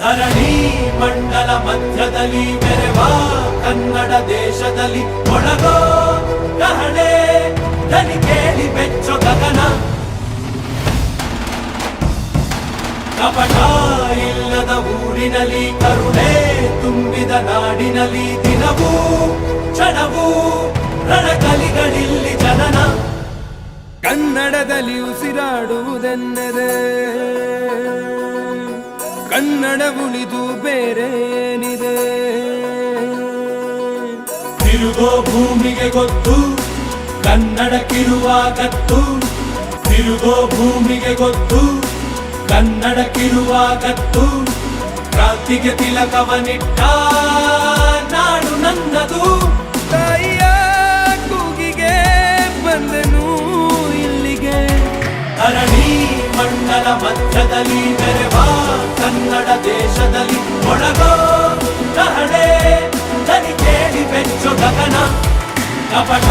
ಧರಣಿ ಮಂಡಲ ಮಧ್ಯದಲ್ಲಿ ಮೆರೆವ ಕನ್ನಡ ದೇಶದಲ್ಲಿ ಒಳಗೋ ಕಹಳೆ ದನಿ ಕೇಳಿ ಬೆಚ್ಚೋ ಗಗನ. ಕಪಟ ಇಲ್ಲದ ಊರಿನಲ್ಲಿ ಕರುಣೆ ತುಂಬಿದ ನಾಡಿನಲ್ಲಿ ದಿನವೂ ಕ್ಷಣವೂ ರಣಕಲಿಗಳಿಲ್ಲಿ ಜನನ. ಕನ್ನಡದಲ್ಲಿ ಉಸಿರಾಡುವುದೆಂದರೆ ಕನ್ನಡ ಉಳಿದು ಬೇರೆ ಏನಿದೆ. ತಿರುಗೋ ಭೂಮಿಗೆ ಗೊತ್ತು ಕನ್ನಡಕ್ಕಿರುವ ಗತ್ತು. ತಿರುಗೋ ಭೂಮಿಗೆ ಗೊತ್ತು ಕನ್ನಡಕ್ಕಿರುವ ಗತ್ತು. ಕ್ರಾಂತಿಗೆ ತಿಲಕವನಿಟ್ಟ ನಾಡು ನನ್ನದು. ತಾಯಿಯ ಕೂಗಿಗೆ ಬಂದೆನು ಇಲ್ಲಿಗೆ. ಧರಣಿ ಮಂಡಲ ಮಧ್ಯದಲ್ಲಿ ಮೆರೆವ ಕನ್ನಡ ದೇಶದಲ್ಲಿ ಒಳಗೋ ಕಹಳೆ ದನಿ ಕೇಳಿ ಬೆಚ್ಚೋ ಗಗನ. ಕಪಟ